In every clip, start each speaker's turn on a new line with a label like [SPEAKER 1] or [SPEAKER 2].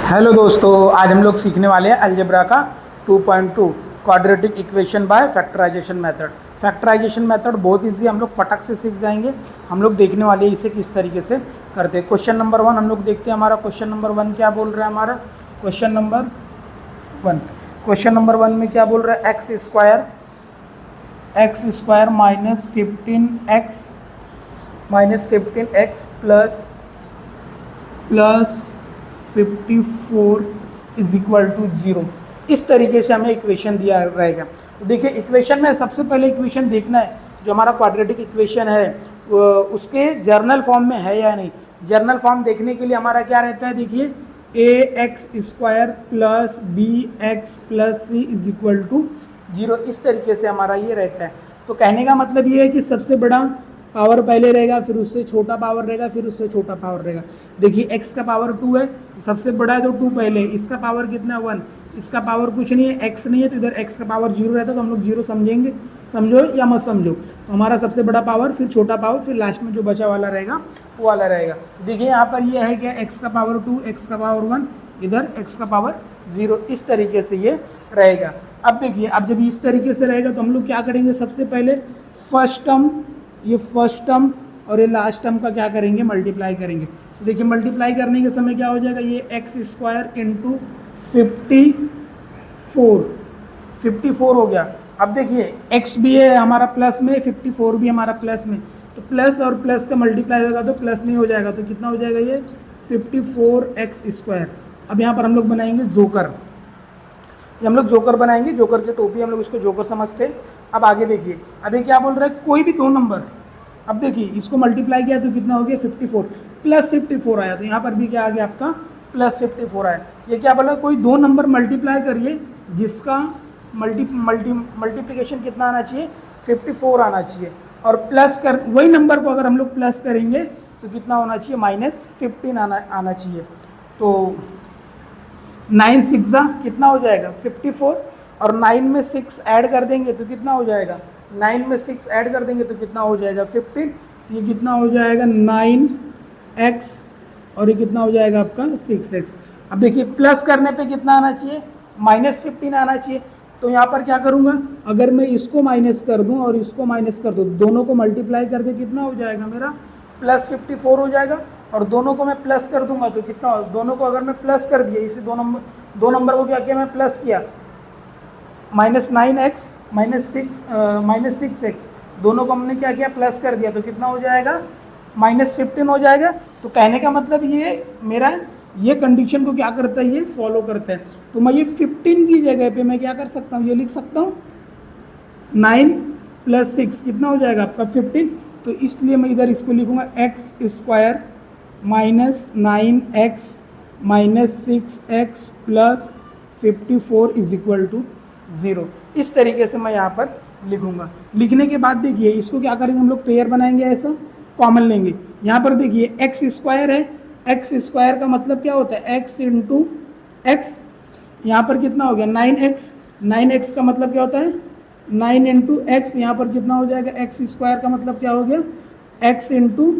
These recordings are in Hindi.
[SPEAKER 1] हेलो दोस्तों, आज हम लोग सीखने वाले हैं अलजेब्रा का 2.2 quadratic equation by factorisation method. Factorisation method बहुत इजी, हम लोग फटक से सीख जाएंगे। हम लोग देखने वाले हैं इसे किस तरीके से करते हैं। क्वेश्चन नंबर 1 हम लोग देखते हैं। हमारा क्वेश्चन नंबर 1 क्या बोल रहा है? हमारा क्वेश्चन नंबर 1 में क्या बोल रहा है? X square minus 15x plus 54 is equal to 0। इस तरीके से हमें इक्वेशन दिया रहेगा। तो देखिए, इक्वेशन में सबसे पहले इक्वेशन देखना है जो हमारा क्वाड्रेटिक इक्वेशन है उसके जर्नल फॉर्म में है या नहीं। जर्नल फॉर्म देखने के लिए हमारा क्या रहता है? देखिए, ax square plus bx plus c is equal to 0। इस तरीके से हमारा ये रहता है। तो कहने का मतलब ये है कि सबसे बड़ा पावर पहले रहेगा, फिर उससे छोटा पावर रहेगा, फिर उससे छोटा पावर रहेगा। देखिए, x का पावर 2 है, सबसे बड़ा है तो 2 पहले। इसका पावर कितना है? 1। इसका पावर कुछ नहीं है, x नहीं है, तो इधर x का पावर 0 रहता है, तो हम लोग 0 समझेंगे। समझो या मत समझो, तो हमारा सबसे बड़ा पावर, फिर छोटा पावर, फिर लास्ट में जो बचा वाला रहेगा वो वाला रहेगा। तो देखिए, यहाँ पर ये है क्या? x का पावर 2, x का पावर 1, इधर x का पावर 0। इस तरीके से ये रहेगा। अब देखिए, अब जब इस तरीके से रहेगा तो हम लोग क्या करेंगे? सबसे पहले फर्स्ट टर्म और ये लास्ट टर्म का क्या करेंगे? मल्टीप्लाई करेंगे। तो देखिए, मल्टीप्लाई करने के समय क्या हो जाएगा? ये एक्स स्क्वायर इंटू 54 हो गया। अब देखिए, x भी है हमारा प्लस में, 54 भी हमारा प्लस में, तो प्लस और प्लस का मल्टीप्लाई होगा तो प्लस नहीं हो जाएगा, तो कितना हो जाएगा? ये 54x स्क्वायर। अब यहाँ पर हम लोग बनाएंगे जोकर। ये हम लोग जोकर बनाएंगे, जोकर की टोपी, हम लोग इसको जोकर समझते हैं। अब आगे देखिए, अभी क्या बोल रहा है? कोई भी दो नंबर। अब देखिए, इसको मल्टीप्लाई किया तो कितना हो गया? 54 प्लस 54 आया, तो यहाँ पर भी क्या आ गया आपका? प्लस 54 आया। ये क्या बोला? कोई दो नंबर मल्टीप्लाई करिए जिसका मल्टीप्लिकेशन कितना आना चाहिए? 54 आना चाहिए। और प्लस कर वही नंबर को अगर हम लोग प्लस करेंगे तो कितना होना चाहिए? -15 आना चाहिए। तो 9 6 कितना हो जाएगा? 54, और 9 में 6 ऐड कर देंगे तो कितना हो जाएगा? 9 में 6 ऐड कर देंगे तो कितना हो जाएगा? 15। तो ये कितना हो जाएगा? 9x, और ये कितना हो जाएगा आपका? 6x। अब देखिए, प्लस करने पे कितना आना चाहिए? -15 आना चाहिए। तो यहाँ पर क्या करूँगा? अगर मैं इसको माइनस कर दूँ और इसको माइनस कर दूँ, दोनों को मल्टीप्लाई कर दे, कितना हो जाएगा मेरा? +54 हो जाएगा। और दोनों को मैं प्लस कर दूंगा तो कितना? दोनों को अगर मैं प्लस कर दिया, इसे दो नंबर को क्या किया? मैं प्लस किया, -9x -6x, दोनों को हमने क्या किया? प्लस कर दिया, तो कितना हो जाएगा? -15 हो जाएगा। तो कहने का मतलब ये मेरा ये कंडीशन को क्या करता है? ये फॉलो करता है। तो मैं ये 15 की जगह पे मैं क्या कर सकता हूँ? ये लिख सकता हूँ 9 + 6 कितना हो जाएगा आपका? 15। तो इसलिए मैं इधर इसको लिखूँगा x square -9x -6x plus 54 is equal to 0। इस तरीके से मैं यहाँ पर लिखूँगा। लिखने के बाद देखिए, इसको क्या करेंगे? हम लोग पेयर बनाएंगे, ऐसा कॉमन लेंगे। यहाँ पर देखिए, एक्स स्क्वायर है, एक्स स्क्वायर का मतलब क्या होता है? x into x. यहाँ पर कितना हो गया? 9x का मतलब क्या होता है? 9 इंटू एक्स। यहाँ पर कितना हो जाएगा? एक्स स्क्वायर का मतलब क्या हो गया? x into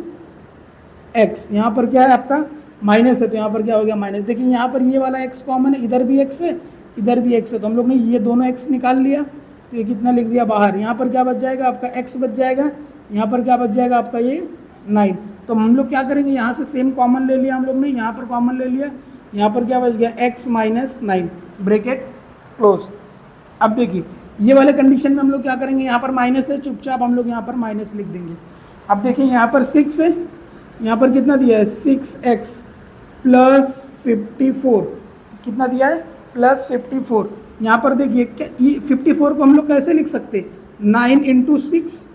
[SPEAKER 1] x. यहाँ पर क्या है आपका? माइनस है, तो यहाँ पर क्या हो गया? माइनस। देखिए, यहाँ पर ये वाला x कॉमन है, इधर भी x है, इधर भी x है, तो हम लोग ने ये दोनों x निकाल लिया, तो ये कितना लिख दिया बाहर। यहाँ पर क्या बच जाएगा आपका? x बच जाएगा। यहाँ पर क्या बच जाएगा आपका? ये 9। तो हम लोग क्या करेंगे? यहाँ से सेम कॉमन ले लिया हम लोग ने, यहाँ पर कॉमन ले लिया, यहाँ पर क्या बच गया? x - 9 bracket close. अब देखिए, ये वाले कंडीशन में हम लोग क्या करेंगे? यहाँ पर माइनस है, चुपचाप हम लोग यहाँ पर माइनस लिख देंगे। अब देखिए, यहाँ पर 6 है, यहाँ पर कितना दिया है? 6x प्लस 54 कितना दिया है? +54। यहाँ पर देखिए, 54 को हम लोग कैसे लिख सकते? 9 इंटू 6,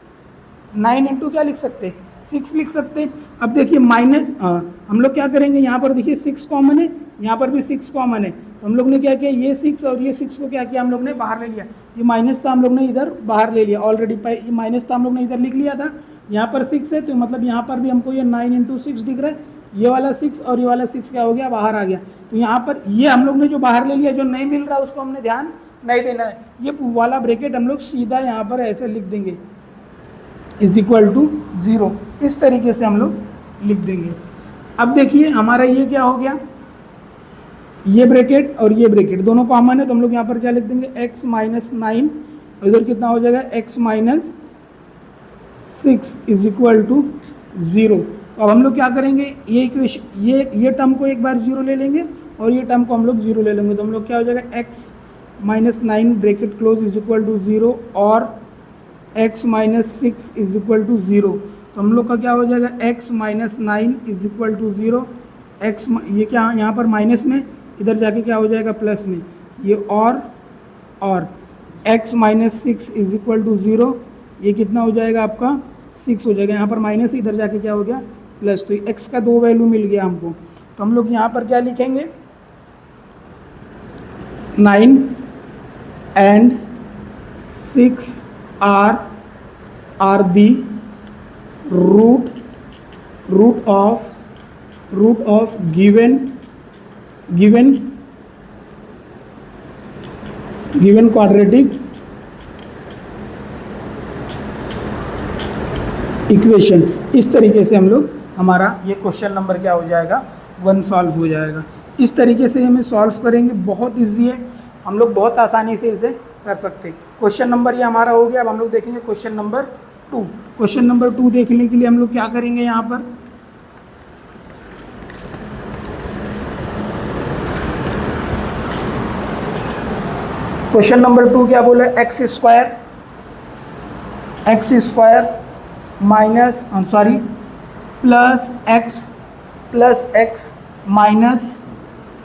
[SPEAKER 1] 9 इंटू क्या लिख सकते? 6 लिख सकते। अब देखिए, माइनस हम लोग क्या करेंगे? यहाँ पर देखिए 6 कॉमन है, यहाँ पर भी 6 कॉमन है, तो हम लोग ने क्या किया? ये 6 और ये 6 को क्या किया? हम लोग ने बाहर ले लिया। ये माइनस था, हम लोग ने इधर बाहर ले लिया ऑलरेडी। ये माइनस था, हम लोग ने इधर लिख लिया था। यहाँ पर 6 है, तो मतलब यहाँ पर भी हमको ये 9 इंटू 6 दिख रहा है। ये वाला 6 और ये वाला 6 क्या हो गया? बाहर आ गया। तो यहाँ पर ये हम लोग ने जो बाहर ले लिया, जो नहीं मिल रहा उसको हमने ध्यान नहीं देना है। ये वाला ब्रैकेट हम लोग सीधा यहाँ पर ऐसे लिख देंगे, इज इक्वल टू 0। इस तरीके से हम लोग लिख देंगे। अब देखिए, हमारा ये क्या हो गया? ये ब्रैकेट और ये ब्रैकेट दोनों कॉमन है, तो हम लोग यहाँ पर क्या लिख देंगे, x माइनस 9, इधर कितना हो जाएगा x minus 6 is equal to 0। तो अब हम लोग क्या करेंगे, ये इक्वेशन ये टर्म को एक बार 0 ले लेंगे और ये टर्म को हम लोग 0 ले लेंगे, तो हम लोग क्या हो जाएगा, x minus 9 bracket close is equal to 0 और x minus 6 is equal to 0। तो हम लोग का क्या हो जाएगा, x minus 9 is equal to 0, x ये क्या यहाँ पर माइनस में, इधर जाके क्या हो जाएगा प्लस में, ये और x minus 6 is equal to 0, ये कितना हो जाएगा आपका 6 हो जाएगा, यहाँ पर माइनस, इधर जाके क्या हो गया प्लस। तो x का 2 वैल्यू मिल गया हमको, तो हम लोग यहाँ पर क्या लिखेंगे, 9 and 6 are the root of given quadratic equation. इस तरीके से हम लोग हमारा ये क्वेश्चन नंबर क्या हो जाएगा 1 सॉल्व हो जाएगा। इस तरीके से हमें सॉल्व करेंगे, बहुत इजी है, हम लोग बहुत आसानी से इसे कर सकते हैं। क्वेश्चन नंबर ये हमारा हो गया। अब हम लोग देखेंगे क्वेश्चन नंबर 2। क्वेश्चन नंबर 2 देखने के लिए हम लोग क्या करेंगे, यहाँ पर क्वेश्चन नंबर 2 क्या बोला, x square minus plus x minus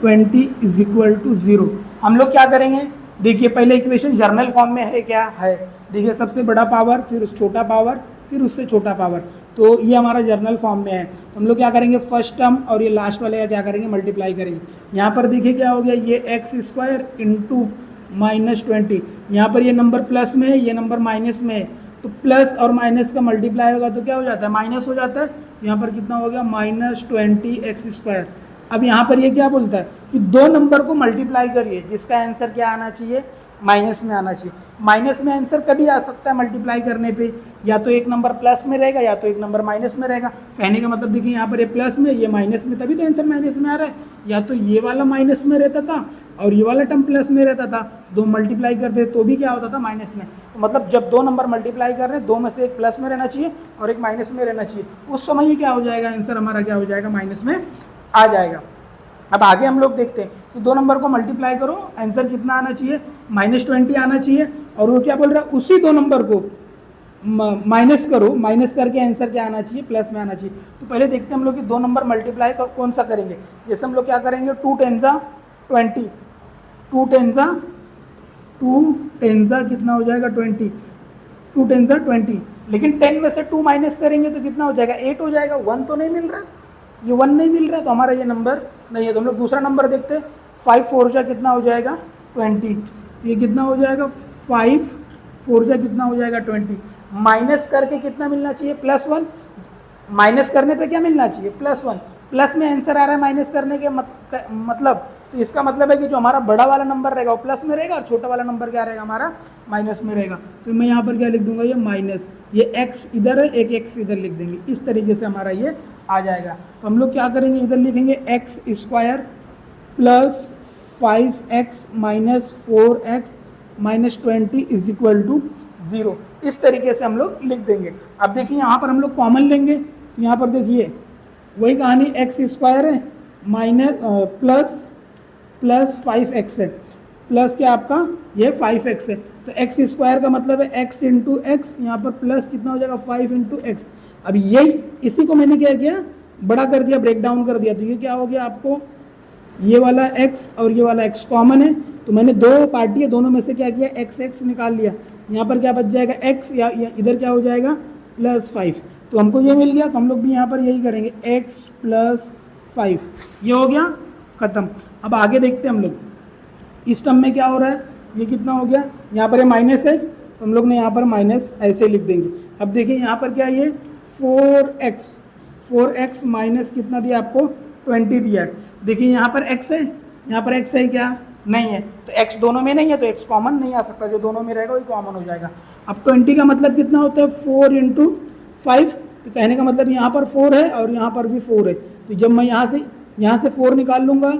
[SPEAKER 1] 20 is equal to 0। हम लोग क्या करेंगे, देखिए पहले इक्वेशन जर्नल फॉर्म में है, क्या है, देखिए सबसे बड़ा पावर, फिर उस छोटा पावर, फिर उससे छोटा पावर, तो ये हमारा जर्नल फॉर्म में है। तो हम लोग क्या करेंगे, फर्स्ट टर्म और ये लास्ट वाले का क्या करेंगे, मल्टीप्लाई करेंगे। यहाँ पर देखिए क्या हो गया, ये एक्स स्क्वायर इंटू माइनस 20, यहाँ पर ये नंबर प्लस में है, ये नंबर माइनस में है, तो प्लस और माइनस का मल्टीप्लाई होगा तो क्या हो जाता है, माइनस हो जाता है। यहाँ पर कितना हो गया, माइनस 20 एक्स स्क्वायर। अब यहाँ पर ये क्या बोलता है कि दो नंबर को मल्टीप्लाई करिए, जिसका आंसर क्या आना चाहिए, माइनस में आना चाहिए। माइनस में आंसर कभी आ सकता है मल्टीप्लाई करने पे, या तो एक नंबर प्लस में रहेगा या तो एक नंबर माइनस में रहेगा। कहने का मतलब देखिए यहाँ पर ये प्लस में, ये माइनस में, तभी तो आंसर माइनस में आ रहा है। या तो ये वाला माइनस में रहता था और ये वाला टर्म प्लस में रहता था, दो मल्टीप्लाई करते तो भी क्या होता था, माइनस में। तो मतलब जब दो नंबर मल्टीप्लाई कर रहे हैं, दो में से एक प्लस में रहना चाहिए और एक माइनस में रहना चाहिए, उस समय ये क्या हो जाएगा, आंसर हमारा क्या हो जाएगा, माइनस में आ जाएगा। अब आगे हम लोग देखते हैं कि दो नंबर को मल्टीप्लाई करो, आंसर कितना आना चाहिए, -20 आना चाहिए। और वो क्या बोल रहा है, उसी दो नंबर को माइनस करो, माइनस करके आंसर क्या आना चाहिए, प्लस में आना चाहिए। तो पहले देखते हैं हम लोग कि दो नंबर मल्टीप्लाई कौन सा करेंगे। जैसे हम लोग क्या करेंगे, 2 टेंजा कितना हो जाएगा, 20, 2 टेंजा 20, लेकिन 10 में से 2 माइनस करेंगे तो कितना हो जाएगा, 8 हो जाएगा। 1 तो नहीं मिल रहा, ये 1 नहीं मिल रहा, तो हमारा ये नंबर नहीं है। तो हम लोग दूसरा नंबर देखते हैं, 5 4 जा कितना हो जाएगा, 20, तो ये कितना हो जाएगा, 5 4 जा कितना हो जाएगा, 20। माइनस करके कितना मिलना चाहिए, +1, माइनस करने पे क्या मिलना चाहिए, +1। प्लस में आंसर आ रहा है माइनस करने के मतलब, तो इसका मतलब है कि जो हमारा बड़ा वाला नंबर रहेगा वो प्लस में रहेगा और छोटा वाला नंबर क्या रहेगा, हमारा माइनस में रहेगा। तो मैं यहाँ पर क्या लिख दूंगा, ये माइनस, ये x इधर है, एक x इधर लिख देंगे, इस तरीके से हमारा ये आ जाएगा। तो हम लोग क्या करेंगे, इधर लिखेंगे x square plus 5x minus 4x minus 20 is equal to 0। इस तरीके से हम लोग लिख देंगे। अब देखिए यहाँ पर हम लोग कॉमन लेंगे, तो यहाँ पर देखिए वही कहानी, एक्स स्क्वायर है माइनस प्लस 5x है, प्लस क्या आपका ये 5x है, तो एक्स स्क्वायर का मतलब है x इंटू एक्स, यहाँ पर प्लस कितना हो जाएगा, 5 इंटू एक्स। अब यही इसी को मैंने क्या किया, बड़ा कर दिया, ब्रेक डाउन कर दिया, तो ये क्या हो गया आपको, ये वाला x और ये वाला x कॉमन है, तो मैंने दो पार्टी है, दोनों में से क्या किया, x निकाल लिया। यहाँ पर क्या बच जाएगा x, या इधर क्या हो जाएगा, +5, तो हमको ये मिल गया। तो हम लोग भी यहाँ पर यही करेंगे, x + 5, ये हो गया ख़त्म। अब आगे देखते हैं हम लोग, इस टर्म में क्या हो रहा है, ये कितना हो गया, यहाँ पर ये माइनस है, तो हम लोग ने यहाँ पर माइनस ऐसे लिख देंगे। अब देखिए यहाँ पर क्या है, ये 4x माइनस कितना दिया आपको, 20 दिया है। देखिए यहाँ पर x है, यहाँ पर x है क्या, नहीं है, तो x दोनों में नहीं है, तो x कॉमन नहीं आ सकता, जो दोनों में रहेगा वही कॉमन हो जाएगा। अब 20 का मतलब कितना होता है, 4 इंटू 5, तो कहने का मतलब यहाँ पर 4 है और यहाँ पर भी 4 है, तो जब मैं यहाँ से 4 निकाल लूँगा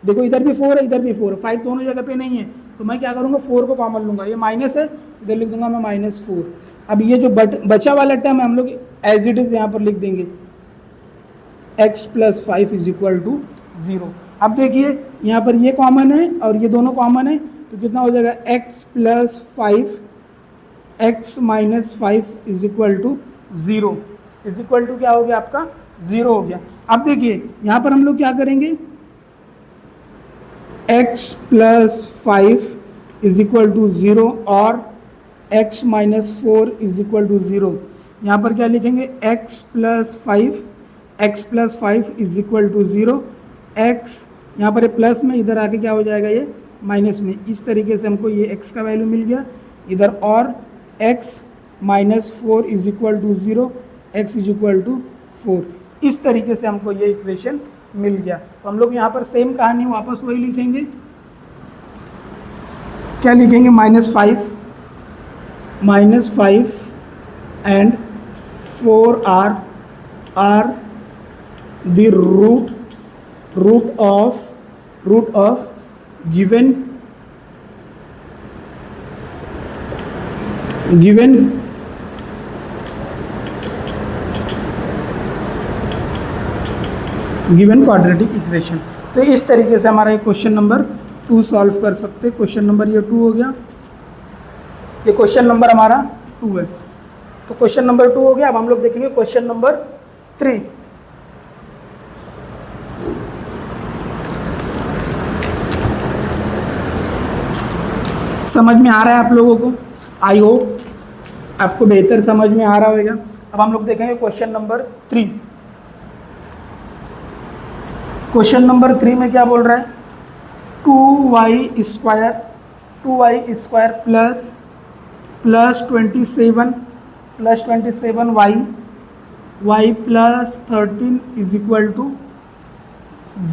[SPEAKER 1] देखो इधर भी 4 है, इधर भी 4 है, 5 दोनों जगह पे नहीं है, तो मैं क्या करूँगा 4 को कॉमन लूँगा, ये माइनस है, इधर लिख दूंगा मैं -4। अब ये जो बचा वाला टर्म है हम लोग एज इट इज़ यहाँ पर लिख देंगे x + 5 = 0। अब देखिए यहाँ पर ये कॉमन है और ये दोनों कॉमन है, तो कितना हो जाएगा x + 5 x - 5 = 0, इक्वल टू क्या हो गया आपका 0 हो गया। अब देखिए यहाँ पर हम लोग क्या करेंगे, x + 5 = 0 और x - 4 = 0। यहाँ पर क्या लिखेंगे x + 5 = 0, x यहाँ पर प्लस में, इधर आके क्या हो जाएगा ये माइनस में। इस तरीके से हमको ये x का वैल्यू मिल गया इधर, और x - 4 = 0, x = 4। इस तरीके से हमको ये इक्वेशन मिल गया। तो हम लोग यहाँ पर सेम कहानी वापस वही लिखेंगे, क्या लिखेंगे -5 and 4 are the root of given quadratic equation. तो इस तरीके से हमारा ये क्वेश्चन नंबर 2 सॉल्व कर सकते हैं। क्वेश्चन नंबर ये 2 हो गया, ये क्वेश्चन नंबर हमारा 2 है। तो क्वेश्चन नंबर 2 हो गया। अब हम लोग देखेंगे क्वेश्चन नंबर 3। समझ में आ रहा है आप लोगों को? आई होप आपको बेहतर समझ में आ रहा होगा। अब हम लोग देखेंगे क्वेश्चन नंबर 3। क्वेश्चन नंबर 3 में क्या बोल रहा है, 2y² प्लस 27y प्लस 13 =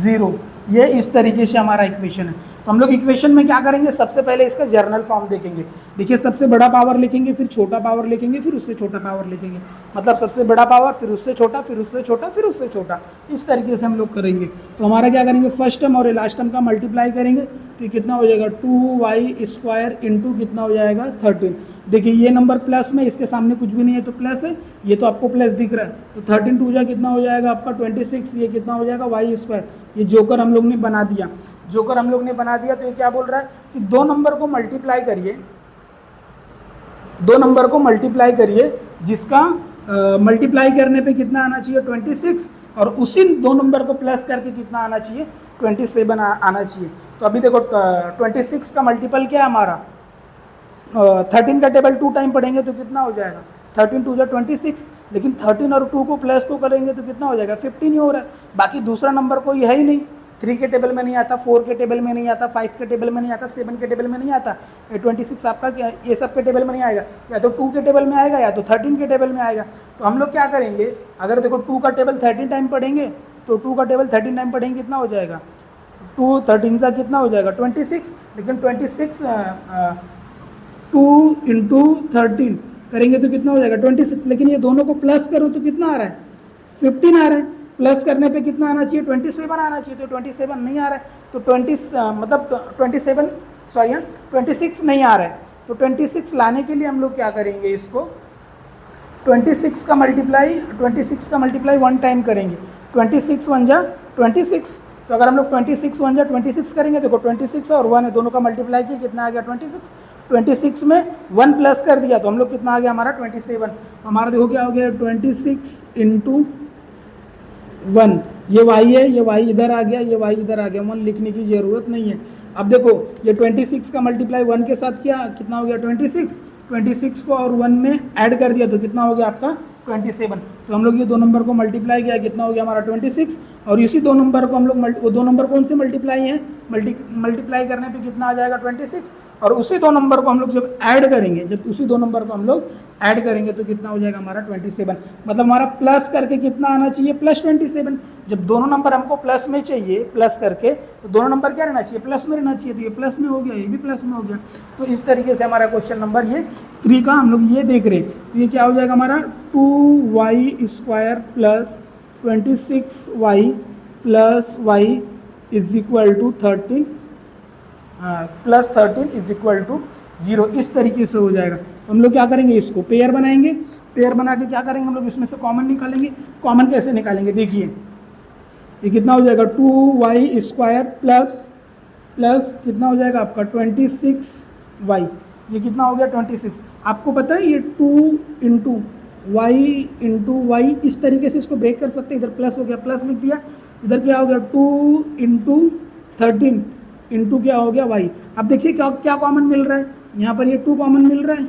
[SPEAKER 1] 0। ये इस तरीके से हमारा इक्वेशन है। तो हम लोग इक्वेशन में क्या करेंगे, सबसे पहले इसका जर्नल फॉर्म देखेंगे। देखिए सबसे बड़ा पावर लिखेंगे, फिर छोटा पावर लिखेंगे, फिर उससे छोटा पावर लिखेंगे, मतलब सबसे बड़ा पावर, फिर उससे छोटा, फिर उससे छोटा, फिर उससे छोटा, इस तरीके से हम लोग करेंगे। तो हमारा क्या करेंगे, फर्स्ट टर्म और लास्ट टर्म का मल्टीप्लाई करेंगे, तो ये कितना हो जाएगा 2y² इंटू कितना हो जाएगा 13। देखिए ये नंबर प्लस में, इसके सामने कुछ भी नहीं है तो प्लस है, ये तो आपको प्लस दिख रहा है, तो 13 2 कितना हो जाएगा आपका 26, ये कितना हो जाएगा y²। ये जोकर हम लोग ने बना दिया, तो ये क्या बोल रहा है कि दो नंबर को मल्टीप्लाई करिए, जिसका मल्टीप्लाई करने पे कितना आना चाहिए 26, और उसी दो नंबर को प्लस करके कितना आना चाहिए 27 आना चाहिए। तो अभी देखो 26 का मल्टीपल क्या है हमारा, 13 का टेबल 2 टाइम पढ़ेंगे तो कितना हो जाएगा 13 2 26, लेकिन 13 और 2 को प्लस को करेंगे तो कितना हो जाएगा 15 ही हो रहा है। बाकी दूसरा नंबर कोई है ही नहीं, 3 के टेबल में नहीं आता, 4 के टेबल में नहीं आता, 5 के टेबल में नहीं आता, 7 के टेबल में नहीं आता, 26 आपका क्या, ये सब के टेबल में नहीं आएगा, या तो 2 के टेबल में आएगा या तो 13 के टेबल में आएगा। तो हम लोग क्या करेंगे, अगर देखो 2 का टेबल 13 टाइम पढ़ेंगे तो 2 का टेबल 13 टाइम पढ़ेंगे कितना हो जाएगा 2 13 सा कितना हो जाएगा 26, लेकिन 26 2 इंटू 13 करेंगे तो कितना हो जाएगा 26, लेकिन ये दोनों को प्लस करो तो कितना आ रहा है 15 आ रहा है, प्लस करने पे कितना आना चाहिए 27 आना चाहिए, तो 27 नहीं आ रहा है, तो 26 नहीं आ रहा है। तो 26 लाने के लिए हम लोग क्या करेंगे, इसको 26 का मल्टीप्लाई 1 टाइम करेंगे, 26 1 जा 26। तो अगर हम लोग 26 1 जा 26 करेंगे, देखो 26 और 1 है, दोनों का मल्टीप्लाई किया कितना आ गया 26 में 1 प्लस कर दिया तो हम लोग कितना आ गया हमारा 27। तो हमारा देखो क्या हो गया 26 इंटू 1, ये y है, ये y इधर आ गया, ये y इधर आ गया, 1 लिखने की ज़रूरत नहीं है। अब देखो ये 26 का मल्टीप्लाई 1 के साथ किया, कितना हो गया 26 को और 1 में ऐड कर दिया तो कितना हो गया आपका 27। तो हम लोग ये दो नंबर को मल्टीप्लाई किया, कितना हो गया हमारा 26, और इसी दो नंबर को हम लोग वो दो नंबर कौन से मल्टीप्लाई हैं, मल्टीप्लाई करने पे कितना आ जाएगा 26, और उसी दो नंबर को हम लोग जब ऐड करेंगे, तो कितना हो जाएगा हमारा 27। मतलब हमारा प्लस करके कितना आना चाहिए +27। जब दोनों नंबर हमको प्लस में चाहिए, प्लस करके, तो दोनों नंबर क्या रहना चाहिए प्लस में रहना चाहिए, तो ये प्लस में हो गया, ये भी प्लस में हो गया। तो इस तरीके से हमारा क्वेश्चन नंबर ये 3 का हम लोग ये देख रहे हैं। तो ये क्या हो जाएगा हमारा 2y² plus 26y plus y is equal to 13 plus 13 is equal to 0। इस तरीके से हो जाएगा। तो हम लोग क्या करेंगे, इसको पेयर बनाएंगे। पेयर बना के क्या करेंगे हम लोग, इसमें से कॉमन निकालेंगे। कॉमन कैसे निकालेंगे, देखिए ये कितना हो जाएगा 2y² प्लस कितना हो जाएगा आपका 26y। ये कितना हो गया 26। आपको पता है ये 2 इंटू वाई इस तरीके से इसको ब्रेक कर सकते हैं। इधर प्लस हो गया, प्लस लिख दिया। इधर क्या हो गया 2 इंटू 13 इंटू क्या हो गया वाई। अब देखिए क्या क्या कॉमन मिल रहा है, यहाँ पर ये 2 कॉमन मिल रहा है,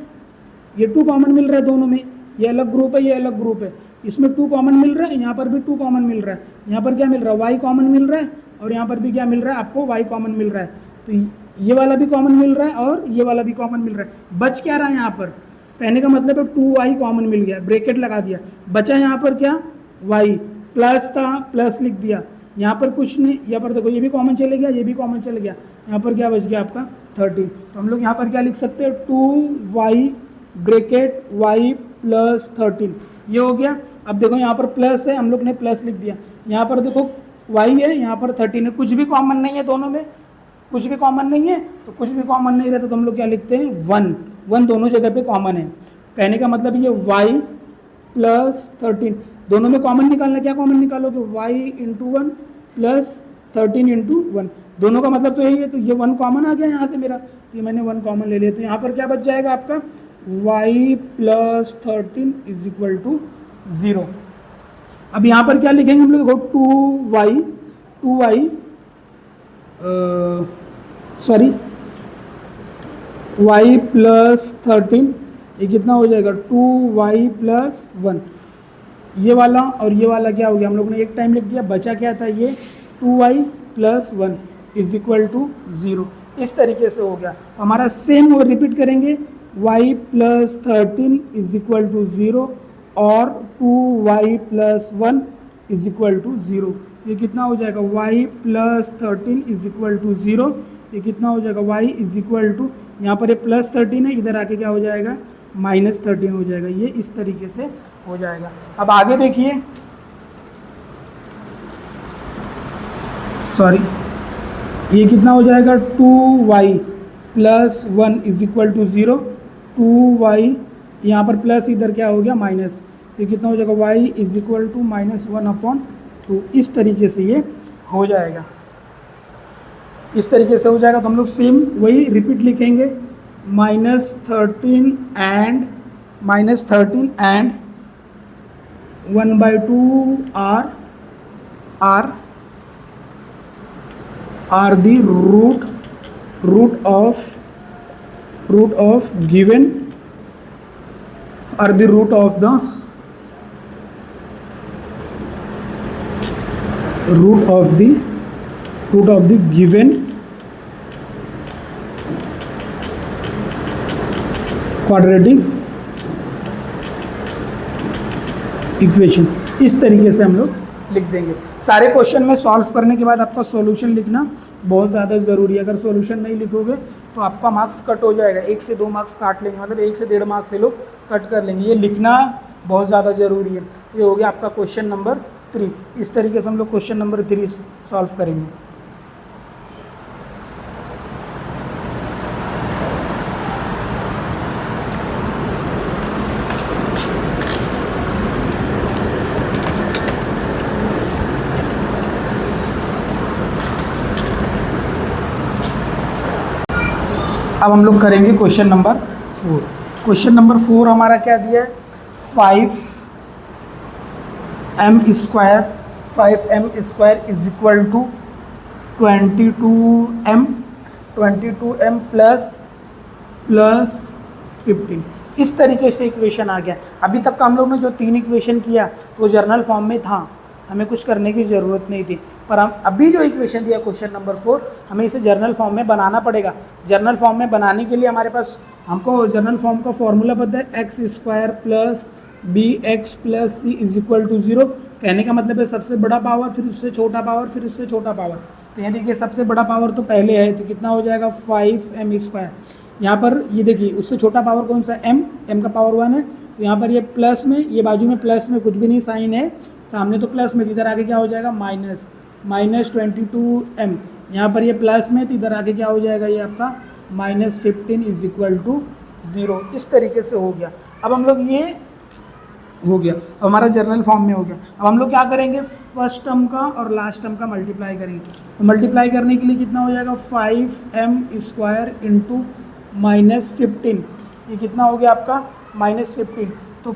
[SPEAKER 1] ये 2 कॉमन मिल रहा है दोनों में। ये अलग ग्रुप है, ये अलग ग्रुप है। इसमें 2 कॉमन मिल रहा है, यहाँ पर भी 2 कॉमन मिल रहा है। यहाँ पर क्या मिल रहा है, वाई कॉमन मिल रहा है, और यहाँ पर भी क्या मिल रहा है आपको, वाई कॉमन मिल रहा है। तो ये वाला भी कॉमन मिल रहा है और ये वाला भी कॉमन मिल रहा है। बच क्या रहा है यहाँ पर, कहने का मतलब है 2y कॉमन मिल गया, ब्रैकेट लगा दिया। बचा यहाँ पर क्या, y प्लस था, प्लस लिख दिया। यहाँ पर कुछ नहीं, यहाँ पर देखो ये भी कॉमन चले गया, ये भी कॉमन चले गया। यहाँ पर क्या बच गया आपका 13। तो हम लोग यहाँ पर क्या लिख सकते हैं 2y ब्रैकेट y प्लस 13, ये हो गया। अब देखो यहाँ पर प्लस है, हम लोग ने प्लस लिख दिया। यहाँ पर देखो y है, यहाँ पर 13 है, कुछ भी कॉमन नहीं है दोनों में, कुछ भी कॉमन नहीं है। तो कुछ भी कॉमन नहीं रहता तो हम लोग क्या लिखते हैं 1 दोनों जगह पे कॉमन है। कहने का मतलब ये y प्लस 13 दोनों में कॉमन निकालना, क्या कॉमन निकालोगे y इंटू 1 प्लस 13 इंटू 1, दोनों का मतलब तो यही है। तो ये 1 कॉमन आ गया यहाँ से मेरा, तो ये मैंने 1 कॉमन ले लिया। तो यहाँ पर क्या बच जाएगा आपका y plus 13 is equal to 0। अब यहाँ पर क्या लिखेंगे हम लोग, देखो 2y प्लस 13, ये कितना हो जाएगा 2y प्लस 1। ये वाला और ये वाला क्या हो गया, हम लोग ने एक टाइम लिख दिया। बचा क्या था, ये 2y plus 1 is equal to 0। इस तरीके से हो गया। तो हमारा सेम वो रिपीट करेंगे, y plus 13 is equal to 0 और 2y plus 1 is equal to 0। ये कितना हो जाएगा y plus 13 is equal to 0। ये कितना हो जाएगा y इज इक्वल टू, यहाँ पर ये प्लस 13 है, इधर आके क्या हो जाएगा माइनस 13 हो जाएगा। ये इस तरीके से हो जाएगा। अब आगे देखिए, सॉरी ये कितना हो जाएगा 2y plus 1 is equal to 0। 2y यहाँ पर प्लस, इधर क्या हो गया माइनस। ये कितना हो जाएगा y इज इक्वल टू -1/2। इस तरीके से ये हो जाएगा, इस तरीके से हो जाएगा। तो हम लोग सेम वही रिपीट लिखेंगे, -13 and 1/2 are the root of given, are the root of the given quadratic equation. इस तरीके से हम लोग लिख देंगे। सारे क्वेश्चन में सॉल्व करने के बाद आपका सॉल्यूशन लिखना बहुत ज़्यादा ज़रूरी है। अगर सॉल्यूशन नहीं लिखोगे तो आपका मार्क्स कट हो जाएगा, 1 से 2 मार्क्स काट लेंगे, मतलब 1 से 1.5 मार्क्स से लोग कट कर लेंगे। ये लिखना बहुत ज़्यादा ज़रूरी है। ये हो गया आपका क्वेश्चन नंबर 3। इस तरीके से हम लोग क्वेश्चन नंबर 3 सॉल्व करेंगे। अब हम लोग करेंगे क्वेश्चन नंबर 4। क्वेश्चन नंबर 4 हमारा क्या दिया है, 5m² is equal to 22m plus 15। इस तरीके से इक्वेशन आ गया। अभी तक का हम लोग ने जो 3 इक्वेशन किया तो जर्नल फॉर्म में था, हमें कुछ करने की ज़रूरत नहीं थी। पर हम अभी जो इक्वेशन दिया क्वेश्चन नंबर 4, हमें इसे जर्नल फॉर्म में बनाना पड़ेगा। जर्नल फॉर्म में बनाने के लिए हमारे पास, हमको जर्नल फॉर्म का फॉर्मूला पता है, x² plus bx plus c is equal to 0। कहने का मतलब है सबसे बड़ा पावर, फिर उससे छोटा पावर, फिर उससे छोटा पावर। तो यहाँ देखिए सबसे बड़ा पावर तो पहले है, तो कितना हो जाएगा 5m²। यहाँ पर ये देखिए उससे छोटा पावर कौन सा, m का पावर 1 है। तो यहाँ पर ये प्लस में, ये बाजू में प्लस में कुछ भी नहीं साइन है, सामने तो प्लस में, इधर आगे क्या हो जाएगा माइनस। -22m, यहाँ पर ये प्लस में, तो इधर आके क्या हो जाएगा, ये आपका -15 इज इक्वल टू 0। इस तरीके से हो गया। अब हम लोग ये हो गया, अब हमारा जर्नल फॉर्म में हो गया। अब हम लोग क्या करेंगे, फर्स्ट टर्म का और लास्ट टर्म का मल्टीप्लाई करेंगे। तो मल्टीप्लाई करने के लिए कितना हो जाएगा, 5m² इंटू -15, ये कितना हो गया आपका -15। तो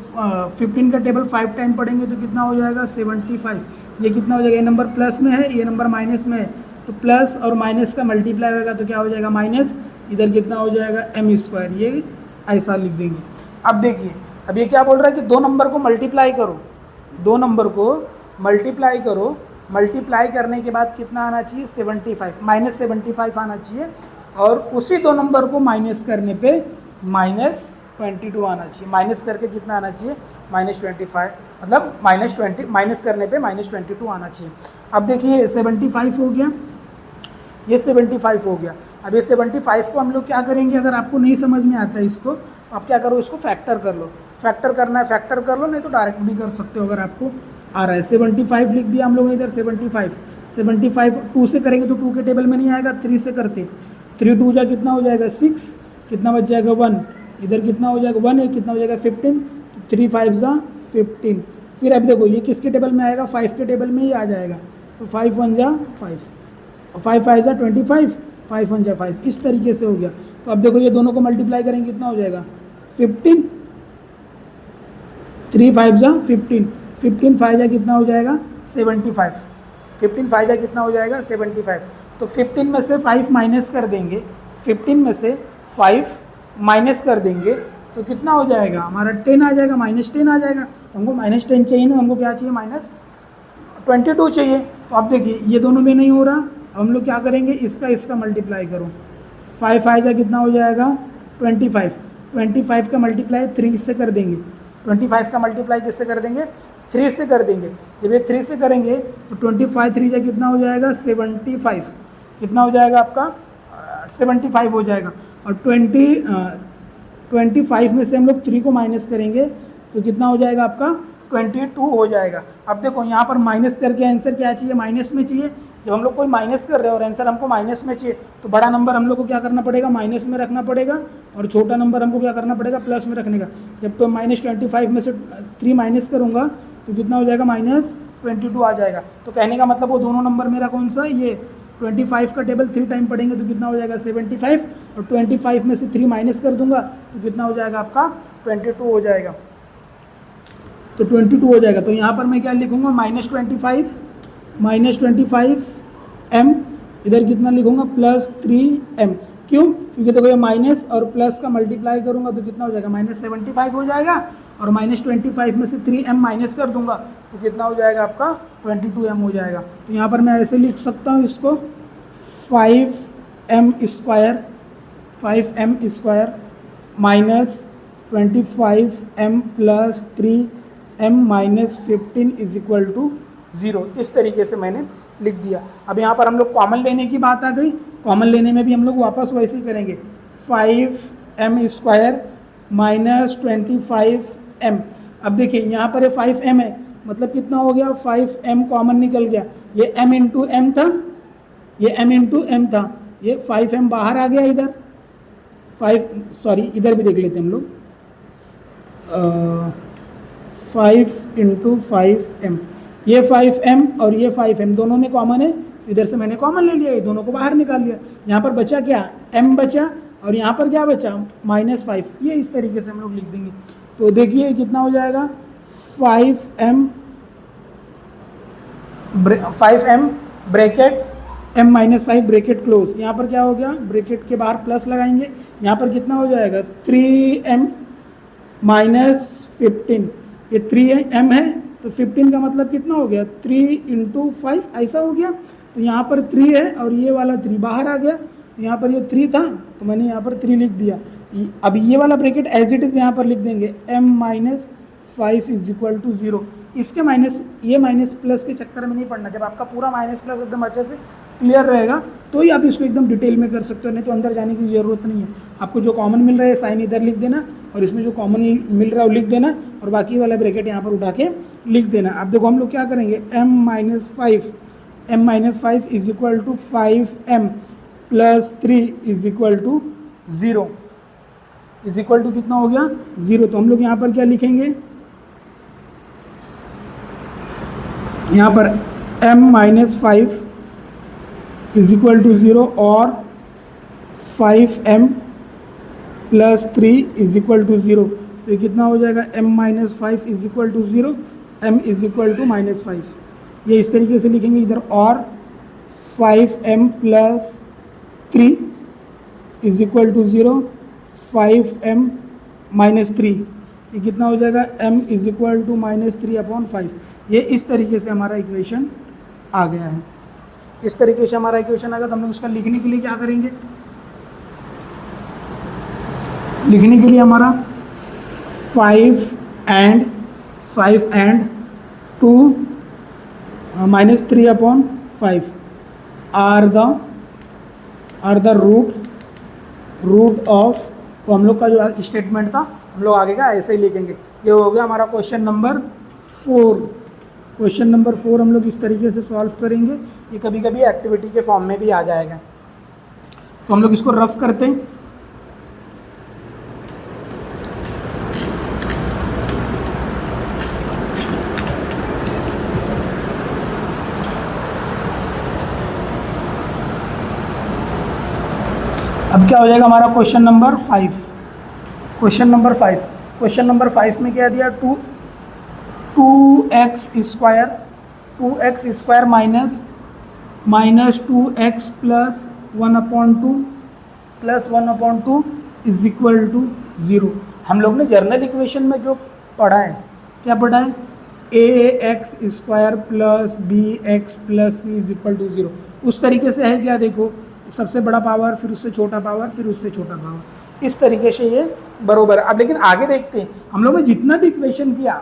[SPEAKER 1] 15 का टेबल 5 टाइम पढ़ेंगे तो कितना हो जाएगा 75। ये कितना हो जाएगा, ये नंबर प्लस में है, ये नंबर माइनस में है, तो प्लस और माइनस का मल्टीप्लाई होगा तो क्या हो जाएगा माइनस, इधर कितना हो जाएगा m², ये ऐसा लिख देंगे। अब देखिए, अब ये क्या बोल रहा है कि दो नंबर को मल्टीप्लाई करो, दो नंबर को मल्टीप्लाई करो, मल्टीप्लाई करने के बाद कितना आना चाहिए 75, -75 आना चाहिए, और उसी दो नंबर को माइनस करने पे -22 आना चाहिए। माइनस करके कितना आना चाहिए -25, मतलब -20, माइनस करने पे -22 आना चाहिए। अब देखिए 75 हो गया, ये 75 हो गया। अब ये 75 को हम लोग क्या करेंगे, अगर आपको नहीं समझ में आता है इसको, तो आप क्या करो, इसको फैक्टर कर लो। फैक्टर करना है फैक्टर कर लो, नहीं तो डायरेक्ट भी कर सकते हो अगर आपको आ रहा है। 75 लिख दिया हम लोग ने इधर, 75 2 से करेंगे तो 2 के टेबल में नहीं आएगा, 3 से करते, 3 2 जा कितना हो जाएगा 6, कितना बच जाएगा 1, इधर कितना हो जाएगा 1 है, कितना हो जाएगा 15, तो 3 5 जा 15। फिर अब देखो ये किसके टेबल में आएगा, 5 के टेबल में ही आ जाएगा, तो 5 1 जा 5, 5 5 जा 25, 5 1 जा 5, इस तरीके से हो गया। तो अब देखो ये दोनों को मल्टीप्लाई करेंगे कितना हो जाएगा 15, 3 5 जा 15, 15 5 जा कितना हो जाएगा 75, 15 5 जा कितना हो जाएगा 75। तो 15 में से 5 माइनस कर देंगे, 15 में से 5 माइनस कर देंगे तो कितना हो जाएगा हमारा 10 आ जाएगा, -10 आ जाएगा। तो हमको -10 चाहिए ना, हमको क्या चाहिए -22 चाहिए। तो अब देखिए ये दोनों में नहीं हो रहा, अब हम लोग क्या करेंगे, इसका मल्टीप्लाई करो, 5 5 जा कितना हो जाएगा 25, 25 का मल्टीप्लाई 3 से कर देंगे, 25 का मल्टीप्लाई किससे कर देंगे 3 से कर देंगे। जब ये 3 से करेंगे तो 25 3 जा कितना हो जाएगा 75, कितना हो जाएगा आपका 75 हो जाएगा। और 25 में से हम लोग 3 को माइनस करेंगे तो कितना हो जाएगा आपका 22 हो जाएगा। अब देखो यहाँ पर माइनस करके आंसर क्या चाहिए, माइनस में चाहिए। जब हम लोग कोई माइनस कर रहे हैं और आंसर हमको माइनस में चाहिए तो बड़ा नंबर हम लोग को क्या करना पड़ेगा, माइनस में रखना पड़ेगा, और छोटा नंबर हमको क्या करना पड़ेगा, प्लस में रखने का। जब तो -25 में से 3 माइनस करूँगा तो कितना हो जाएगा -22 आ जाएगा। तो कहने का मतलब वो दोनों नंबर मेरा कौन सा, ये 25 का टेबल 3 टाइम पढ़ेंगे तो कितना हो जाएगा 75, और 25 में से 3 माइनस कर दूंगा तो कितना हो जाएगा आपका 22 हो जाएगा। तो 22 हो जाएगा। तो यहाँ पर मैं क्या लिखूँगा -25m, इधर कितना लिखूँगा +3m। क्यों, क्योंकि देखो ये माइनस और प्लस का मल्टीप्लाई करूँगा तो कितना हो जाएगा -75 हो जाएगा, और -25 में से 3m माइनस कर दूंगा तो कितना हो जाएगा आपका 22m हो जाएगा। तो यहाँ पर मैं ऐसे लिख सकता हूँ इसको 5m² -25m + 3m - 15 is equal to 0। इस तरीके से मैंने लिख दिया। अब यहाँ पर हम लोग कॉमन लेने की बात आ गई, कॉमन लेने में भी हम लोग वापस वैसे ही करेंगे, 5m² -25m। अब देखिए यहाँ पर ये 5m है, मतलब कितना हो गया 5m कॉमन निकल गया, ये m इंटू एम था, ये m इंटू एम था, ये 5m बाहर आ गया इधर, 5 सॉरी इधर भी देख लेते हैं हम लोग, 5 × 5m, ये 5m और ये 5m दोनों में कॉमन है, इधर से मैंने कॉमन ले लिया, ये दोनों को बाहर निकाल लिया। यहाँ पर बचा क्या, m बचा, और यहाँ पर क्या बचा -5। ये इस तरीके से हम लोग लिख देंगे। तो देखिए कितना हो जाएगा 5m bracket m - 5 bracket close. यहाँ पर क्या हो गया, ब्रैकेट के बाहर प्लस लगाएंगे, यहाँ पर कितना हो जाएगा 3m - 15, ये 3m है तो 15 का मतलब कितना हो गया 3 × 5 ऐसा हो गया। तो यहाँ पर 3 है और ये वाला 3 बाहर आ गया, तो यहाँ पर ये 3 था तो मैंने यहाँ पर 3 लिख दिया। अब ये वाला ब्रैकेट एज इट इज़ यहाँ पर लिख देंगे m - 5 = 0। इसके ये माइनस प्लस के चक्कर में नहीं पड़ना, जब आपका पूरा माइनस प्लस एकदम अच्छे से क्लियर रहेगा तो ही आप इसको एकदम डिटेल में कर सकते हो, नहीं तो अंदर जाने की ज़रूरत नहीं है। आपको जो कॉमन मिल रहा है साइन इधर लिख देना, और इसमें जो कॉमन मिल रहा है वो लिख देना, और बाकी वाला ब्रैकेट यहाँ पर उठा के लिख देना। अब देखो हम लोग क्या करेंगे, m - 5 m minus 5 is equal to 5m plus 3 is equal to 0, is equal to कितना हो गया 0। तो हम लोग यहाँ पर क्या लिखेंगे, यहाँ पर m minus 5 is equal to 0 और 5m plus 3 is equal to 0। तो ये कितना हो जाएगा, m minus 5 is equal to 0, m is equal to minus 5। ये इस तरीके से लिखेंगे इधर, और 5m plus 3 is equal to 0, 5m minus 3, ये कितना हो जाएगा, m is equal to minus 3 upon 5। ये इस तरीके से हमारा इक्वेशन आ गया है। इस तरीके से हमारा इक्वेशन आ गया। तो हम लोग उसका लिखने के लिए क्या करेंगे, लिखने के लिए हमारा 5 and 2 minus 3 upon 5 are the root of, तो हम लोग का जो स्टेटमेंट था हम लोग आगे का ऐसे ही लिखेंगे। ये हो गया हमारा क्वेश्चन नंबर 4। क्वेश्चन नंबर 4 हम लोग इस तरीके से सॉल्व करेंगे। ये कभी कभी एक्टिविटी के फॉर्म में भी आ जाएगा। तो हम लोग इसको रफ करते हैं। अब क्या हो जाएगा हमारा क्वेश्चन नंबर 5। क्वेश्चन नंबर 5 में क्या दिया, 2x स्क्वायर माइनस 2x प्लस 1/2 इज इक्वल टू 0। हम लोग ने जर्नल इक्वेशन में जो पढ़ा है, क्या पढ़ा है, ax square plus bx plus c is equal to 0। उस तरीके से है क्या, देखो सबसे बड़ा पावर, फिर उससे छोटा पावर, फिर उससे छोटा पावर, इस तरीके से ये बरोबर है। अब लेकिन आगे देखते हैं, हम लोग ने जितना भी इक्वेशन किया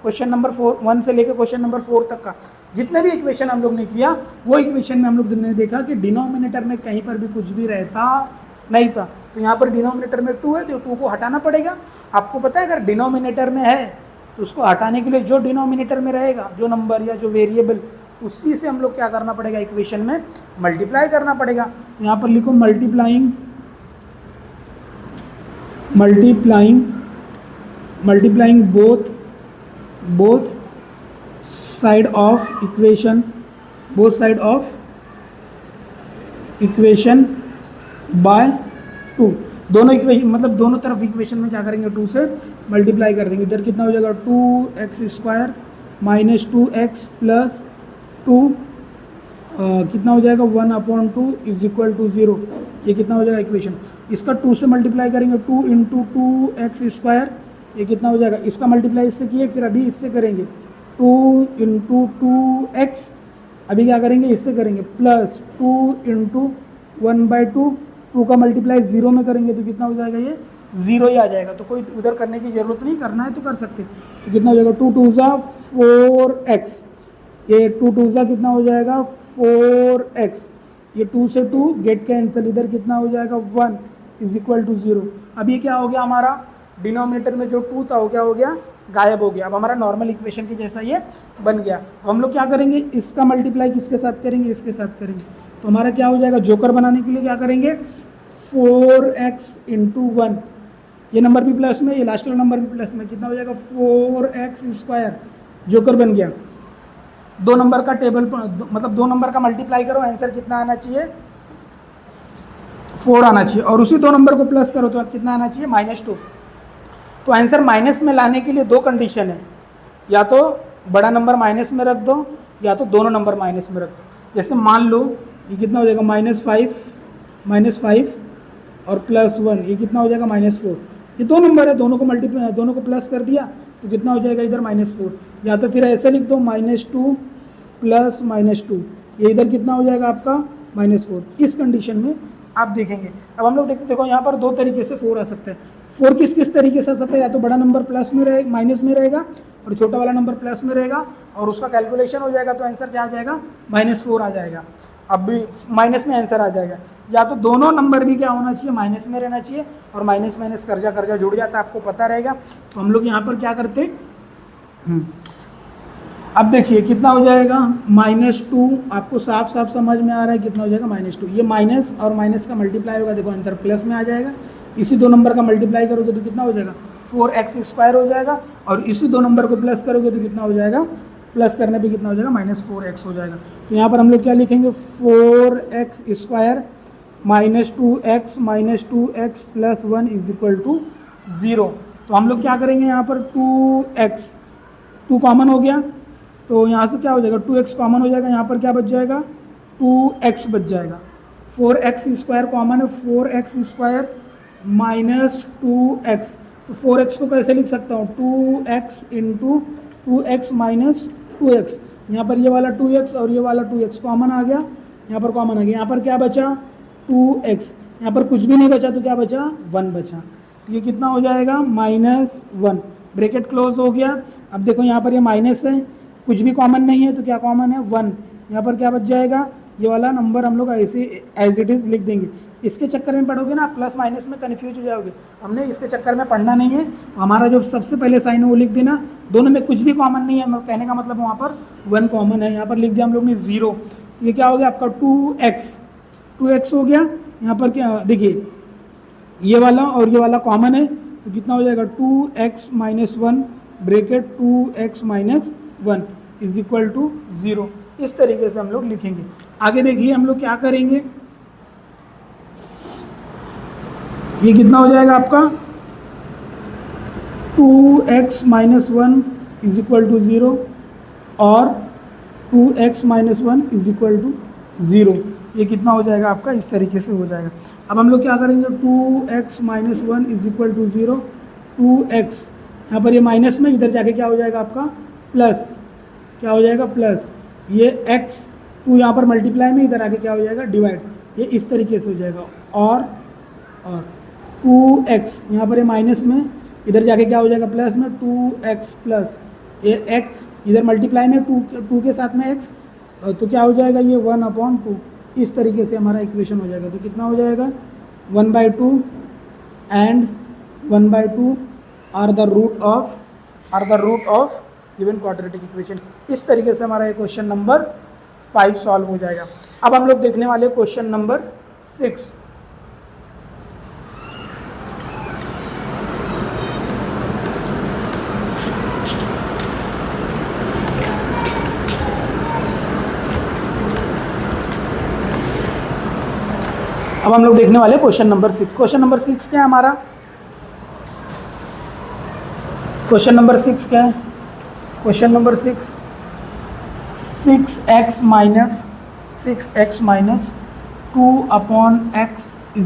[SPEAKER 1] क्वेश्चन नंबर 1 से लेकर क्वेश्चन नंबर 4 तक का जितने भी इक्वेशन हम लोग ने किया, वो इक्वेशन में हम लोग ने देखा कि डिनोमिनेटर में कहीं पर भी कुछ भी रहता नहीं था। तो यहाँ पर डिनोमिनेटर में 2 है, तो 2 को हटाना पड़ेगा। आपको पता है अगर डिनोमिनेटर में है तो उसको हटाने के लिए जो डिनोमिनेटर में रहेगा, जो नंबर या जो वेरिएबल, उसी से हम लोग क्या करना पड़ेगा, इक्वेशन में मल्टीप्लाई करना पड़ेगा। तो यहाँ पर लिखो multiplying both side of equation by 2। दोनों इक्वेशन मतलब दोनों तरफ इक्वेशन में क्या करेंगे, 2 से मल्टीप्लाई कर देंगे। इधर कितना हो जाएगा, 2x square minus 2x plus 2 कितना हो जाएगा, 1/2 इज इक्वल टू 0। ये कितना हो जाएगा इक्वेशन, इसका 2 से मल्टीप्लाई करेंगे, 2 इंटू 2x स्क्वायर, ये कितना हो जाएगा, इसका मल्टीप्लाई इससे किए, फिर अभी इससे करेंगे 2 इंटू 2x, अभी क्या करेंगे, इससे करेंगे, प्लस 2 इंटू 1/2, 2 का मल्टीप्लाई 0 में करेंगे तो कितना हो जाएगा, ये 0 ही आ जाएगा। तो कोई उधर करने की ज़रूरत नहीं, करना है तो कर सकते। तो कितना हो जाएगा, 2 2 ज़ा 4x, ये 2 2 ज़ा कितना हो जाएगा 4x, ये 2 से 2 गेट कैंसिल, इधर कितना हो जाएगा 1 इज इक्वल टू 0। अब ये क्या हो गया, हमारा डिनोमिनेटर में जो 2 था वो क्या हो गया, गायब हो गया। अब हमारा नॉर्मल इक्वेशन के जैसा ये बन गया। अब हम लोग क्या करेंगे, इसका मल्टीप्लाई किसके साथ करेंगे, इसके साथ करेंगे। तो हमारा क्या हो जाएगा, जोकर बनाने के लिए क्या करेंगे, 4x इंटू 1, ये नंबर भी प्लस में, ये लास्ट वाला नंबर भी प्लस में, कितना हो जाएगा 4x स्क्वायर, जोकर बन गया। 2 नंबर का टेबल मतलब 2 नंबर का मल्टीप्लाई करो, आंसर कितना आना चाहिए, 4 आना चाहिए, और उसी 2 नंबर को प्लस करो तो कितना आना चाहिए, -2। तो आंसर माइनस में लाने के लिए 2 कंडीशन है, या तो बड़ा नंबर माइनस में रख दो, या तो दोनों नंबर माइनस में रख दो। जैसे मान लो ये कितना हो जाएगा, -5 और +1, ये कितना हो जाएगा -4। ये 2 नंबर है, दोनों को प्लस कर दिया तो कितना हो जाएगा इधर -4। या तो फिर ऐसे लिख दो -2 प्लस -2, ये इधर कितना हो जाएगा आपका -4। इस कंडीशन में आप देखेंगे। अब हम लोग देखो यहाँ पर 2 तरीके से 4 आ सकता है। 4 किस तरीके से आ सकता है, या तो बड़ा नंबर प्लस में रहेगा, माइनस में रहेगा, और छोटा वाला नंबर प्लस में रहेगा, और उसका कैलकुलेशन हो जाएगा तो आंसर क्या आ जाएगा, -4 आ जाएगा। अब भी माइनस में आंसर आ जाएगा। या तो दोनों नंबर भी क्या होना चाहिए, माइनस में रहना चाहिए, और माइनस कर्जा जुड़ जाता है, आपको पता रहेगा। तो हम लोग यहाँ पर क्या करते, अब देखिए कितना हो जाएगा -2, आपको साफ साफ समझ में आ रहा है कितना हो जाएगा -2। ये माइनस और माइनस का मल्टीप्लाई होगा, देखो आंसर प्लस में आ जाएगा। इसी दो नंबर का मल्टीप्लाई करोगे तो कितना हो जाएगा 4x² हो जाएगा, और इसी दो नंबर को प्लस करोगे तो कितना हो जाएगा, प्लस करने पे कितना हो जाएगा -4x हो जाएगा। तो यहाँ पर हम लोग क्या लिखेंगे 4x² -2x प्लस 1 = 0। तो हम लोग क्या करेंगे यहाँ पर 2 कॉमन हो गया, तो यहाँ से क्या हो जाएगा 2x कॉमन हो जाएगा, यहाँ पर क्या बच जाएगा 2x बच जाएगा। 4x² कॉमन है, 4x² -2x, तो 4x को कैसे लिख सकता हूँ 2x × 2x - 2x। यहाँ पर ये वाला 2x और ये वाला 2x कॉमन आ गया, यहाँ पर कॉमन आ गया। यहाँ पर क्या बचा 2x, यहाँ पर कुछ भी नहीं बचा तो क्या बचा 1 बचा। तो ये कितना हो जाएगा -1, ब्रैकेट क्लोज हो गया। अब देखो यहाँ पर ये माइनस है, कुछ भी कॉमन नहीं है तो क्या कॉमन है 1। यहाँ पर क्या बच जाएगा, ये वाला नंबर हम लोग ऐसे एज इट इज़ लिख देंगे। इसके चक्कर में पढ़ोगे ना प्लस माइनस में कन्फ्यूज हो जाओगे, हमने इसके चक्कर में पढ़ना नहीं है। हमारा जो सबसे पहले साइन है वो लिख देना, दोनों में कुछ भी कॉमन नहीं है, कहने का मतलब वहाँ पर 1 कॉमन है। यहाँ पर लिख दिया हम लोग ने 0, तो ये क्या हो गया आपका 2x हो गया। यहाँ पर क्या देखिए ये वाला और ये वाला कॉमन है, तो कितना हो जाएगा 2x - 1 ब्रैकेट 2x - 1 = 0। इस तरीके से हम लोग लिखेंगे। आगे देखिए हम लोग क्या करेंगे, ये कितना हो जाएगा आपका 2x - 1 = 0 और 2x - 1 = 0। ये कितना हो जाएगा आपका, इस तरीके से हो जाएगा। अब हम लोग क्या करेंगे 2x - 1 = 0, 2x यहाँ पर ये माइनस में, इधर जाके क्या हो जाएगा आपका प्लस, क्या हो जाएगा प्लस, ये x 2 यहाँ पर मल्टीप्लाई में, इधर आके क्या हो जाएगा डिवाइड, ये इस तरीके से हो जाएगा। और 2x यहाँ पर ये माइनस में, इधर जाके क्या हो जाएगा प्लस में 2x प्लस ये x, इधर मल्टीप्लाई में 2 के साथ में x, तो क्या हो जाएगा ये 1/2। इस तरीके से हमारा इक्वेशन हो जाएगा। तो कितना हो जाएगा 1/2 and 1/2 are the root of given quadratic equation. इस तरीके से हमारा ये क्वेश्चन नंबर 5 सॉल्व हो जाएगा। अब हम लोग देखने वाले क्वेश्चन नंबर 6। अब हम लोग देखने वाले क्वेश्चन नंबर 6। क्वेश्चन नंबर 6 क्या है हमारा, क्वेश्चन नंबर 6 क्या है, क्वेश्चन नंबर 6 6x - 2/x =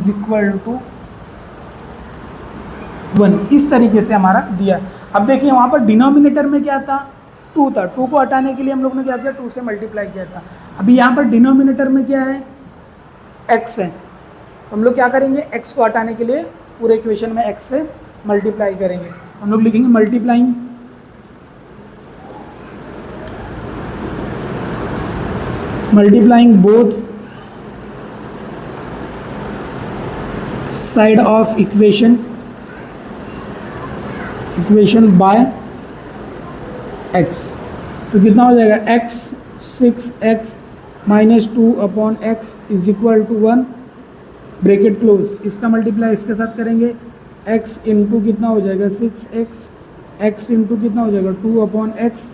[SPEAKER 1] 1। इस तरीके से हमारा दिया। अब देखिए वहाँ पर डिनोमिनेटर में क्या था 2 था, 2 को हटाने के लिए हम लोग ने क्या किया 2 से मल्टीप्लाई किया था। अभी यहाँ पर डिनोमिनेटर में क्या है x है, तो हम लोग क्या करेंगे x को हटाने के लिए पूरे इक्वेशन में x से मल्टीप्लाई करेंगे। हम लोग लिखेंगे multiplying both side of equation by x। तो कितना हो जाएगा x 6x - 2/x = 1 bracket close. इसका मल्टीप्लाई इसके साथ करेंगे, x इंटू कितना हो जाएगा 6x, x इंटू कितना हो जाएगा 2/x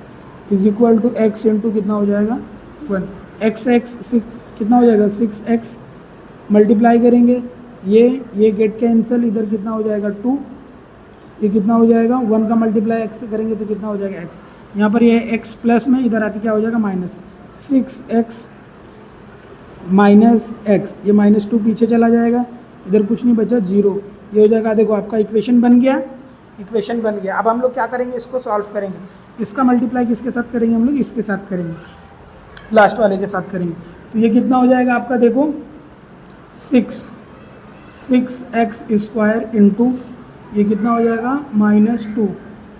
[SPEAKER 1] = x इंटू कितना हो जाएगा 1। x कितना हो जाएगा 6x, मल्टीप्लाई करेंगे ये गेट कैंसिल, इधर कितना हो जाएगा 2, ये कितना हो जाएगा 1 का मल्टीप्लाई x से करेंगे तो कितना हो जाएगा x। यहाँ पर ये x प्लस में, इधर आके क्या हो जाएगा माइनस 6x - x, ये -2 पीछे चला जाएगा, इधर कुछ नहीं बचा 0। ये हो जाएगा, देखो आपका इक्वेशन बन गया। अब हम लोग क्या करेंगे, इसको सॉल्व करेंगे। इसका मल्टीप्लाई किसके साथ करेंगे, हम लोग इसके साथ करेंगे, लास्ट वाले के साथ करेंगे। तो ये कितना हो जाएगा आपका, देखो 6x² इंटू ये कितना हो जाएगा -2,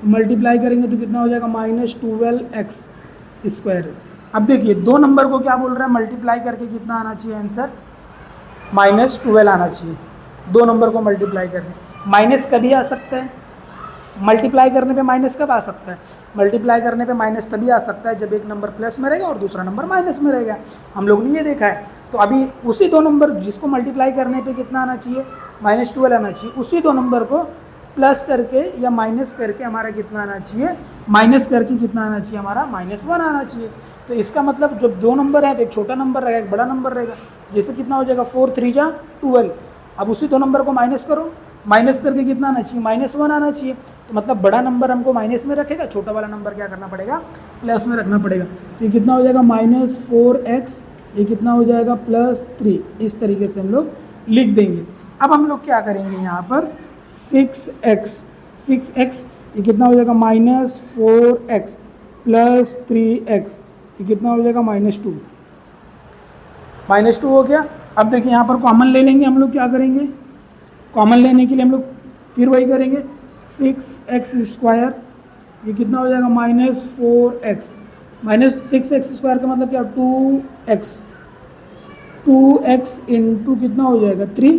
[SPEAKER 1] मल्टीप्लाई करेंगे तो कितना हो जाएगा -12x²। अब देखिए दो नंबर को क्या बोल रहा है, मल्टीप्लाई करके कितना आना चाहिए आंसर -12 आना चाहिए। दो नंबर को मल्टीप्लाई करके माइनस कभी आ सकता है, मल्टीप्लाई करने पे माइनस कब आ सकता है, मल्टीप्लाई करने पे माइनस तभी आ सकता है जब एक नंबर प्लस में रहेगा और दूसरा नंबर माइनस में रहेगा। हम लोग ने ये देखा है। तो अभी उसी दो नंबर जिसको मल्टीप्लाई करने पे कितना आना चाहिए, -12 आना चाहिए, उसी दो नंबर को प्लस करके या माइनस करके हमारा कितना आना चाहिए, माइनस करके कितना आना चाहिए हमारा -1 आना चाहिए। तो इसका मतलब जब दो नंबर है तो एक छोटा नंबर रहेगा एक बड़ा नंबर रहेगा। जैसे कितना हो जाएगा 4 3 जा 12। अब उसी दो नंबर को माइनस करो, माइनस करके कितना आना चाहिए, -1 आना चाहिए। तो मतलब बड़ा नंबर हमको माइनस में रखेगा, छोटा वाला नंबर क्या करना पड़ेगा, प्लस में रखना पड़ेगा। तो ये कितना हो जाएगा -4x, ये कितना हो जाएगा +3। इस तरीके से हम लोग लिख देंगे। अब हम लोग क्या करेंगे यहाँ पर 6x ये कितना हो जाएगा -4x + 3x, ये कितना हो जाएगा -2 हो गया। अब देखिए यहाँ पर कॉमन ले लेंगे हम लोग, क्या करेंगे कॉमन लेने के लिए हम लोग फिर वही करेंगे 6x², ये कितना हो जाएगा -4x, -6x² का मतलब क्या 2x इंटू कितना हो जाएगा 3,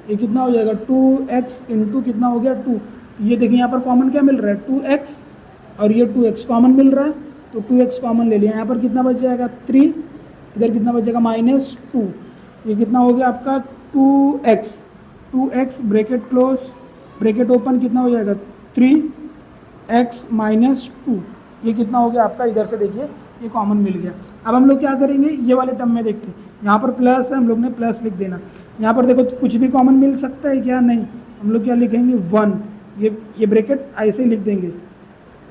[SPEAKER 1] ये कितना हो जाएगा 2x इंटू कितना हो गया 2। ये देखिए यहाँ पर कॉमन क्या मिल रहा है 2x और ये 2x कॉमन मिल रहा है, तो 2x कॉमन ले लिया। यहाँ पर कितना बच जाएगा 3, इधर कितना बच जाएगा -2, ये कितना हो गया आपका 2x bracket close bracket open, कितना हो जाएगा 3x - 2, ये कितना हो गया आपका, इधर से देखिए ये कॉमन मिल गया। अब हम लोग क्या करेंगे ये वाले टर्म में देखते हैं, यहाँ पर प्लस है हम लोग ने प्लस लिख देना। यहाँ पर देखो कुछ भी कॉमन मिल सकता है क्या, नहीं, हम लोग क्या लिखेंगे 1, ये ब्रैकेट ऐसे ही लिख देंगे,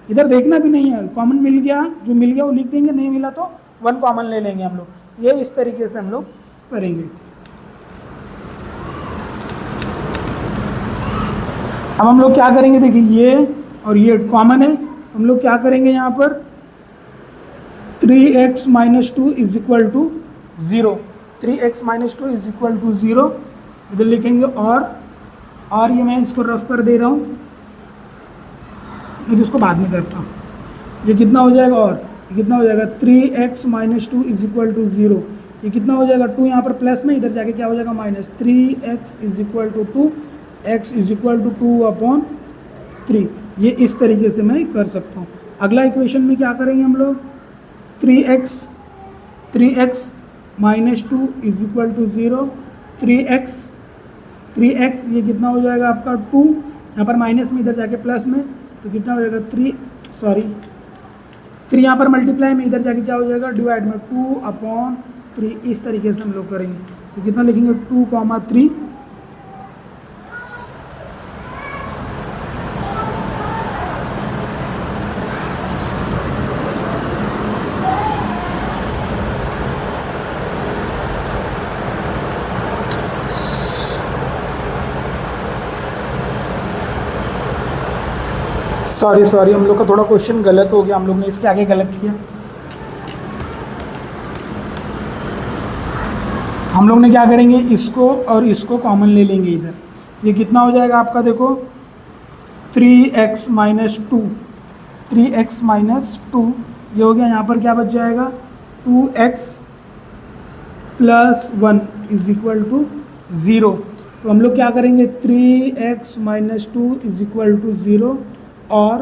[SPEAKER 1] इधर देखना भी नहीं है, कॉमन मिल गया जो मिल गया वो लिख देंगे, नहीं मिला तो 1 कॉमन ले लेंगे हम लोग। ये इस तरीके से हम लोग करेंगे। अब हम लोग क्या करेंगे, देखिए ये और ये कॉमन है, तो हम लोग क्या करेंगे यहाँ पर 3x - 2 = 0, 3x - 2 = 0 इधर लिखेंगे। और ये मैं इसको रफ कर दे रहा हूँ, नहीं तो इसको बाद में करता हूँ। ये कितना हो जाएगा, और ये कितना हो जाएगा 3x - 2 = 0, ये कितना हो जाएगा 2 यहाँ पर प्लस में, इधर जाके क्या हो जाएगा माइनस, 3x = 2, x = 2/3। ये इस तरीके से मैं कर सकता हूँ। अगला इक्वेशन में क्या करेंगे हम लोग 3x - 2 = 0, 3x ये कितना हो जाएगा आपका 2, यहाँ पर माइनस में इधर जाके प्लस में, तो कितना हो जाएगा 3 यहाँ पर मल्टीप्लाई में, इधर जाके क्या हो जाएगा डिवाइड में 2/3। इस तरीके से हम लोग करेंगे। तो कितना लिखेंगे 2,3। सॉरी हम लोग का थोड़ा क्वेश्चन गलत हो गया, हम लोग ने इसके आगे गलत किया। हम लोग ने क्या करेंगे, इसको और इसको कॉमन ले लेंगे इधर। ये कितना हो जाएगा आपका, देखो 3x - 2 ये हो गया। यहाँ पर क्या बच जाएगा 2x + 1 = 0। तो हम लोग क्या करेंगे 3x - 2 = 0 और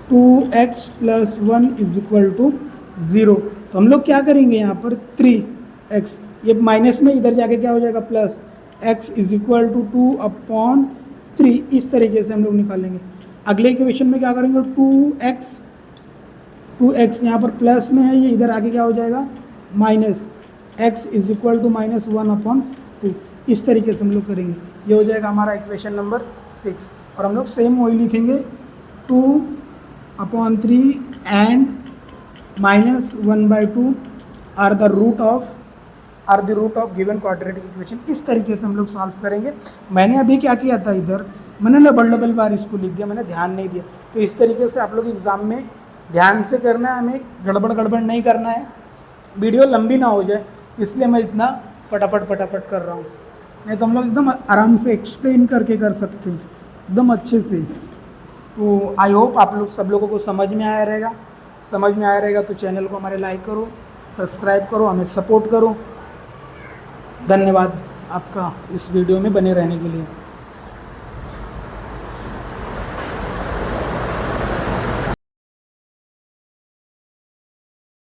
[SPEAKER 1] 2x + 1 = 0। तो हम लोग क्या करेंगे यहाँ पर 3x, ये माइनस में इधर जाके क्या हो जाएगा प्लस, x = 2/3। इस तरीके से हम लोग निकालेंगे। अगले इक्वेशन में क्या करेंगे 2x यहाँ पर प्लस में है, ये इधर आके क्या हो जाएगा माइनस, x = -1/2। इस तरीके से हम लोग करेंगे। ये हो जाएगा हमारा इक्वेशन नंबर 6। और हम लोग सेम वही लिखेंगे 2/3 and -1/2 are the root of given quadratic equation. इस तरीके से हम लोग सॉल्व करेंगे। मैंने अभी क्या किया था, इधर मैंने डबल बार इसको लिख दिया, मैंने ध्यान नहीं दिया। तो इस तरीके से आप लोग एग्ज़ाम में ध्यान से करना है, हमें गड़बड़ नहीं करना है, वीडियो लंबी ना हो जाए, इसलिए मैं इतना फटाफट कर रहा हूँ। नहीं तो हम लोग एकदम आराम से एक्सप्लेन करके कर सकते हैं एकदम अच्छे से। तो आई होप आप लोग सब लोगों को समझ में आया रहेगा। तो चैनल को हमारे लाइक करो, सब्सक्राइब करो, हमें सपोर्ट करो। धन्यवाद आपका इस वीडियो में बने रहने के लिए।